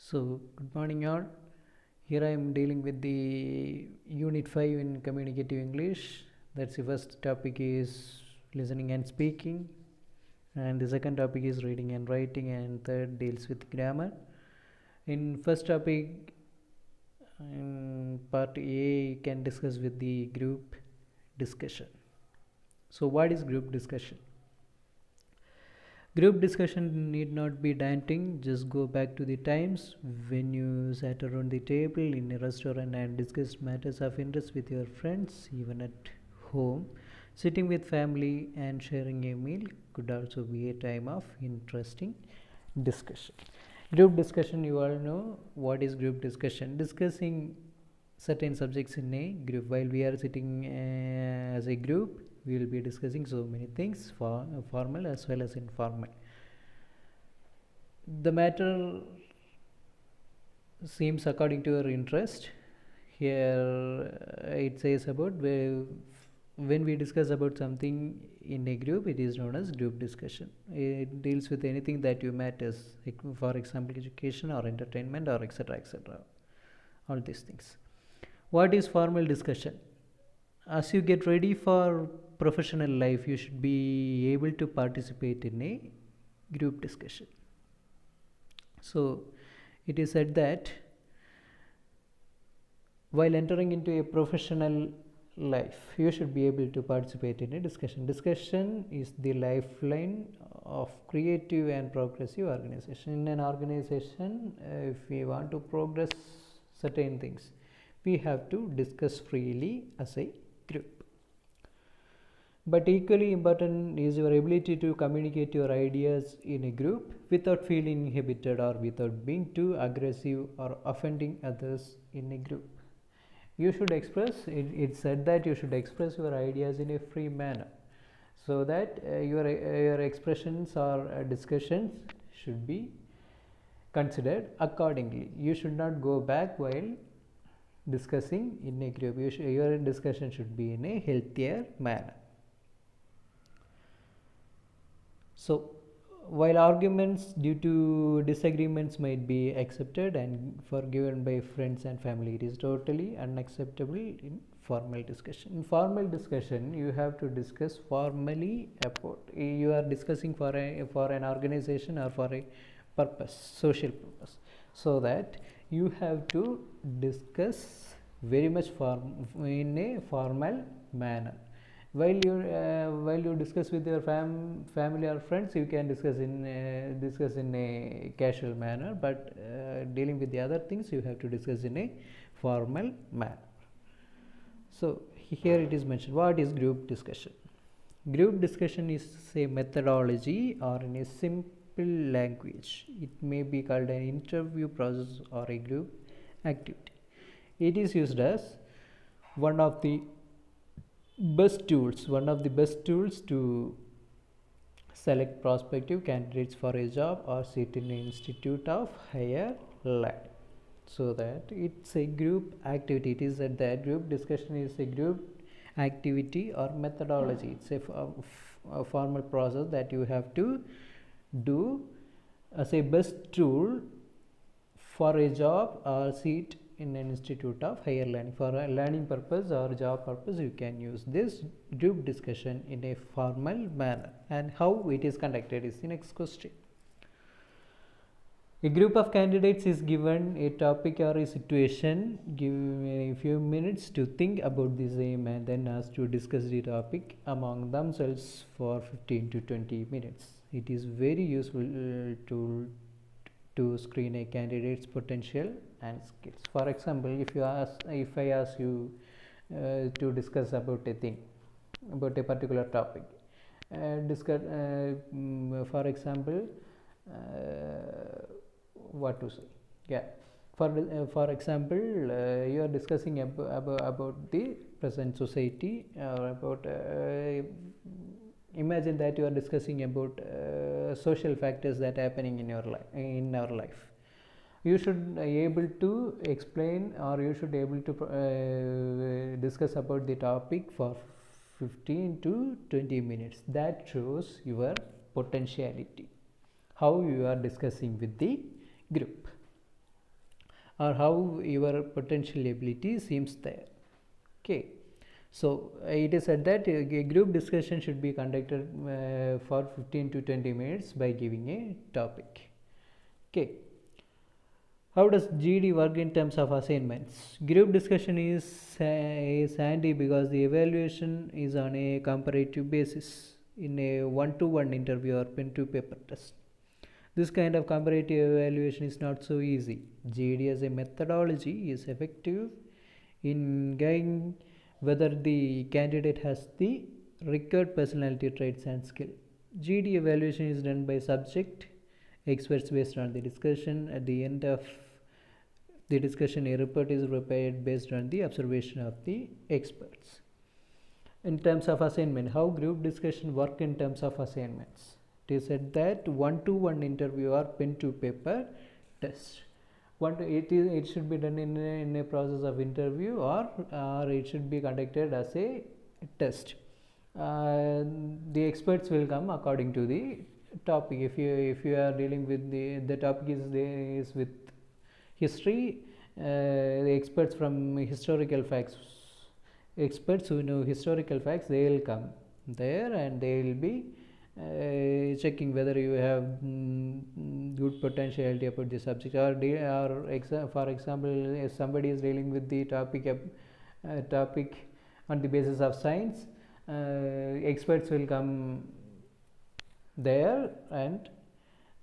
So, good morning, all. Here I am dealing with the Unit 5 in Communicative English. That's the first topic is listening and speaking, and the second topic is reading and writing, and third deals with grammar. In first topic, in part A, you can discuss with the group discussion. So, what is group discussion? Group discussion need not be daunting. Just go back to the times when you sat around the table in a restaurant and discussed matters of interest with your friends, even at home. Sitting with family and sharing a meal could also be a time of interesting discussion. Group discussion, you all know what is group discussion. Discussing certain subjects in a group. While we are sitting as a group, we will be discussing so many things, formal as well as informal. The matter seems according to your interest. Here it says about when we discuss about something in a group, it is known as group discussion. It deals with anything that you matters, like for example education or entertainment or etc, all these things. What is formal discussion? As you get ready for professional life, you should be able to participate in a group discussion. So it is said that while entering into a professional life, you should be able to participate in a discussion. Discussion is the lifeline of creative and progressive organization. In an organization, if we want to progress certain things, we have to discuss freely as a group. But equally important is your ability to communicate your ideas in a group without feeling inhibited or without being too aggressive or offending others in a group. You should express, it said that you should express your ideas in a free manner, so that your expressions or discussions should be considered accordingly. You should not go back while discussing in a group. Your discussion should be in a healthier manner. So while arguments due to disagreements might be accepted and forgiven by friends and family, it is totally unacceptable in formal discussion. In formal discussion, you have to discuss formally about, you are discussing for an organization or for a purpose, social purpose, so that you have to discuss very much in a formal manner. While you discuss with your family or friends, you can discuss in a casual manner, but dealing with the other things, you have to discuss in a formal manner. So here it is mentioned, what is group discussion? Group discussion is a methodology, or in a simple language, it may be called an interview process or a group activity. It is used as one of the best tools to select prospective candidates for a job or sit in an institute of higher learning. So that it's a group activity. It is that group discussion is a group activity or methodology. It's a formal process that you have to do as a best tool for a job or seat in an institute of higher learning. For a learning purpose or job purpose, you can use this group discussion in a formal manner. And how it is conducted is the next question. A group of candidates is given a topic or a situation, given a few minutes to think about the same, and then asked to discuss the topic among themselves for 15 to 20 minutes. It is very useful tool to screen a candidate's potential and skills. For example, if I ask you to discuss about a thing, about a particular topic, for example, what to say? Yeah. For example, you are discussing about the present society, or about imagine that you are discussing about social factors that are happening in our life. You should be able to explain, or you should be able to discuss about the topic for 15 to 20 minutes. That shows your potentiality, how you are discussing with the group. or how your potential ability seems there. Okay, so it is said that a group discussion should be conducted for 15 to 20 minutes by giving a topic. Okay, how does GD work in terms of assignments? Group discussion is handy because the evaluation is on a comparative basis in a one-to-one interview or pen-to-paper test. This kind of comparative evaluation is not so easy. GD as a methodology is effective in guiding whether the candidate has the required personality traits and skill. GD evaluation is done by subject experts based on the discussion. At the end of the discussion, a report is prepared based on the observation of the experts. In terms of assignment, how group discussion work in terms of assignments? It is said that one-to-one interview or pen-to-paper test. It should be done in a process of interview, or it should be conducted as a test. The experts will come according to the topic. If you are dealing with the topic is with history, the experts from historical facts, experts who know historical facts, they will come there and they will be checking whether you have good potentiality about the subject, or for example, if somebody is dealing with the topic on the basis of science, experts will come there and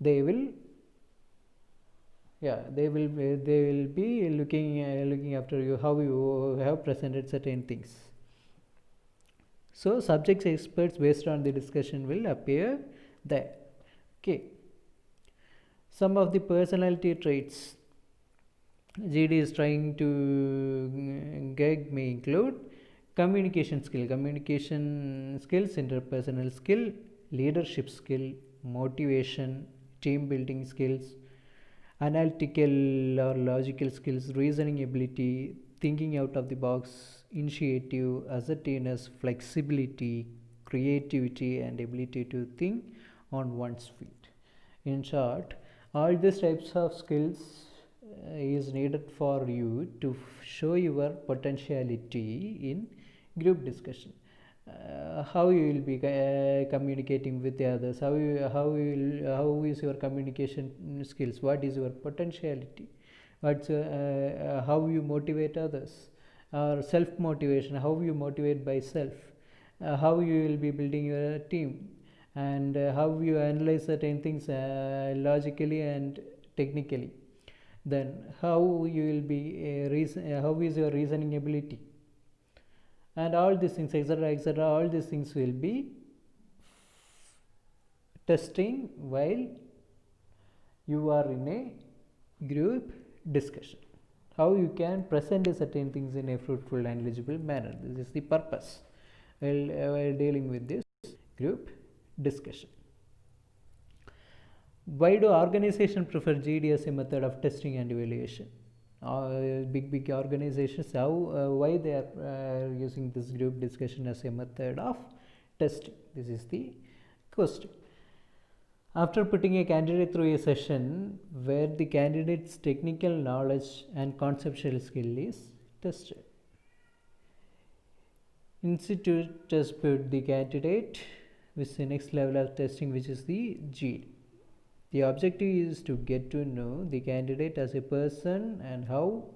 they will be looking after you, how you have presented certain things. So subject experts based on the discussion will appear there. Okay, some of the personality traits GD is trying to get may include communication skills, interpersonal skill, leadership skill, motivation, team building skills, analytical or logical skills, reasoning ability, thinking out of the box, initiative, assertiveness, flexibility, creativity, and ability to think on one's feet. In short, all these types of skills is needed for you to show your potentiality in group discussion. How you will be communicating with the others, how is your communication skills, what is your potentiality, how you motivate others, or self motivation, how you motivate by self, how you will be building your team, and how you analyze certain things logically and technically. Then how you will be how is your reasoning ability, and all these things, etc. All these things will be testing while you are in a group discussion. How you can present certain things in a fruitful and legible manner. This is the purpose while dealing with this group discussion. Why do organizations prefer GD as a method of testing and evaluation? Big organizations, why they are using this group discussion as a method of testing? This is the question. After putting a candidate through a session where the candidate's technical knowledge and conceptual skill is tested, institute test put the candidate with the next level of testing, which is the GD. The objective is to get to know the candidate as a person and how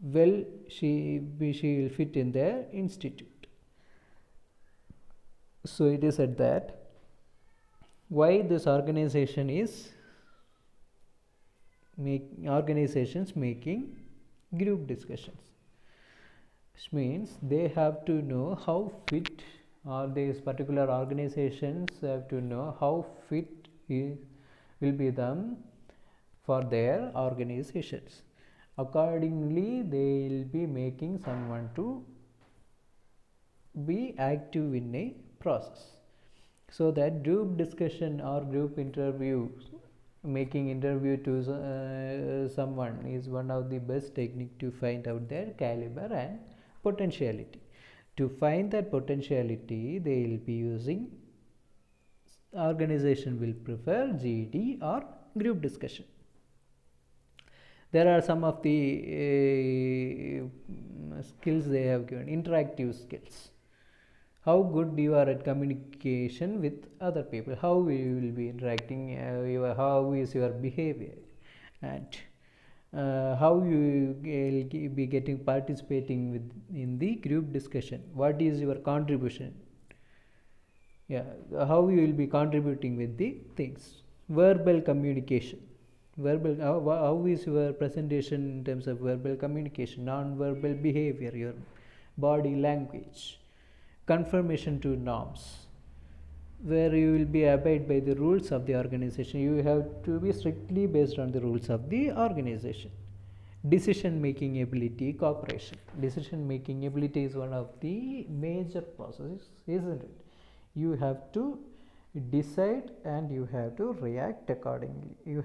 well she will fit in their institute. So it is said that why this organization is organizations making group discussions, which means they have to know how fit, or these particular organizations have to know how fit will be them for their organizations. Accordingly, they will be making someone to be active in a process. So that group discussion or group interview, making interview to someone, is one of the best technique to find out their caliber and potentiality. To find that potentiality, they will be using, organization will prefer GD or group discussion. There are some of the skills they have given. Interactive skills, how good you are at communication with other people, how you will be interacting, how is your behavior, and how you will be getting participating with in the group discussion, what is your contribution, yeah, how you will be contributing with the things. Verbal communication, how is your presentation in terms of verbal communication, non-verbal behavior, your body language. Confirmation to norms, where you will be abide by the rules of the organization, you have to be strictly based on the rules of the organization. Decision making ability, cooperation. Decision making ability is one of the major processes, isn't it? You have to decide and you have to react accordingly. You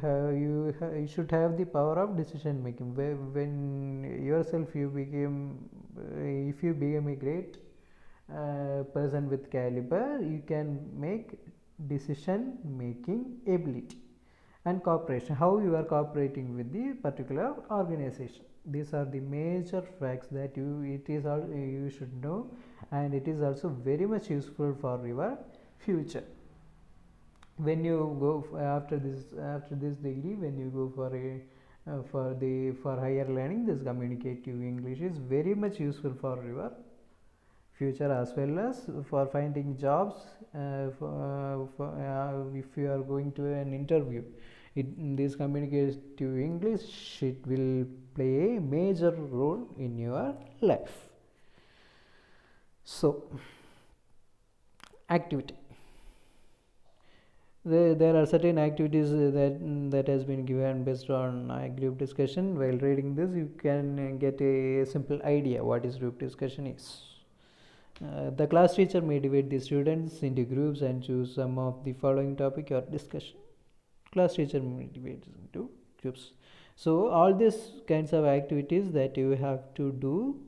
should have the power of decision making. When yourself you became, if you become a great person with caliber, you can make decision making ability. And cooperation, how you are cooperating with the particular organization. These are the major facts that you should know, and it is also very much useful for your future. When you go after this degree, when you go for a for higher learning, this communicative English is very much useful for your future, as well as for finding jobs. If you are going to an interview, this communicative English, it will play a major role in your life. So, activity. There are certain activities that has been given based on group discussion. While reading this, you can get a simple idea what is group discussion is. The class teacher may divide the students into groups and choose some of the following topic or discussion. Class teacher may divide into groups. So all these kinds of activities that you have to do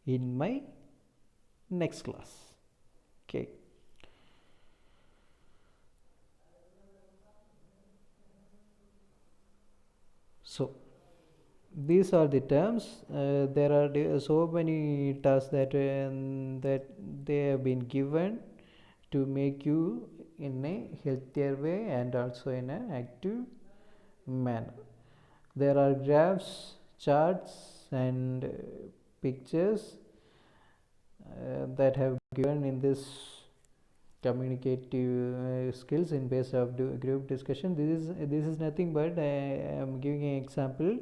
in my next class. Okay. So these are the terms. There are so many tasks that they have been given to make you in a healthier way and also in an active manner. There are graphs, charts, and pictures that have given in this communicative skills in base of group discussion. This is nothing but I am giving an example.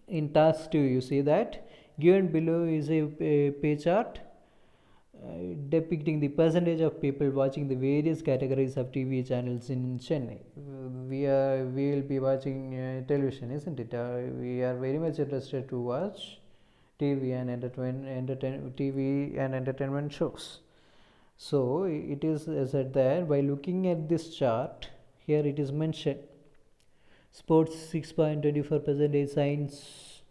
In task 2, you see that given below is a pie chart depicting the percentage of people watching the various categories of TV channels in Chennai. We will be watching television, isn't it? We are very much interested to watch TV and entertainment shows. So it is said that by looking at this chart, here it is mentioned sports 6.24%, science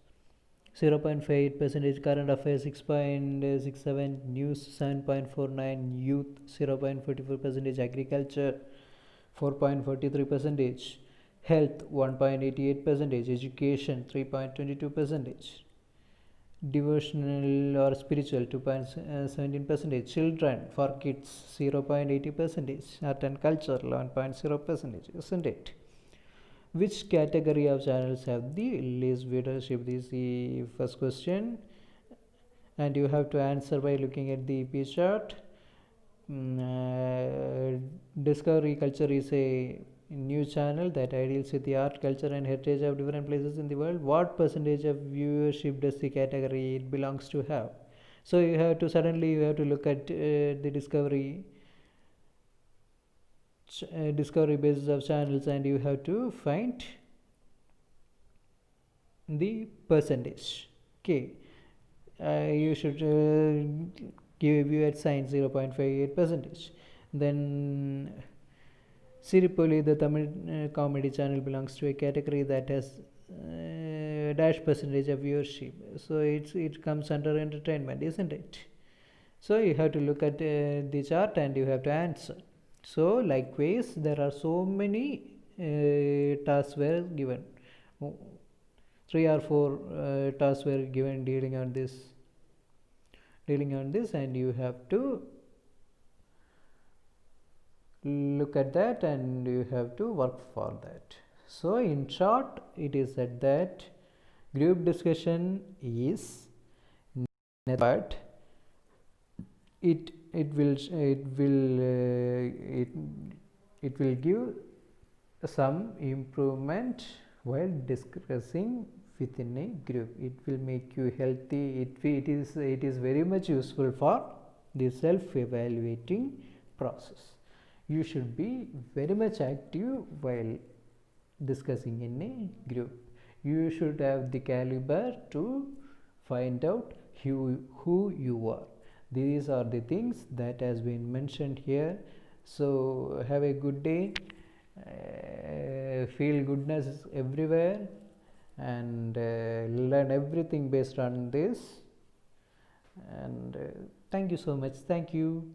0.58%, current affairs 6.67%, news 7.49%, youth 0.44%, agriculture 4.43%, health 1.88%, education 3.22%, devotional or spiritual 2.17%, children for kids 0.80%, art and culture 11.0%, isn't it? Which category of channels have the least viewership? This is the first question, and you have to answer by looking at the pie chart. Discovery Culture is a new channel that deals with the art, culture, and heritage of different places in the world. What percentage of viewership does the category it belongs to have? So you have to look at the discovery basis of channels, and you have to find the percentage. Okay, you should give view at science 0.58%. Then Siripoli, the Tamil comedy channel, belongs to a category that has dash percentage of viewership, so it comes under entertainment, isn't it? So you have to look at the chart and you have to answer. So likewise, there are so many tasks were given. 3 or 4 tasks were given dealing on this, and you have to look at that and you have to work for that. So in short, it is said that group discussion is nothing but it will give some improvement while discussing within a group. It will make you healthy. It is very much useful for the self-evaluating process. You should be very much active while discussing in a group. You should have the caliber to find out who you are. These are the things that has been mentioned here. So have a good day. Feel goodness everywhere, and learn everything based on this. And thank you so much. Thank you.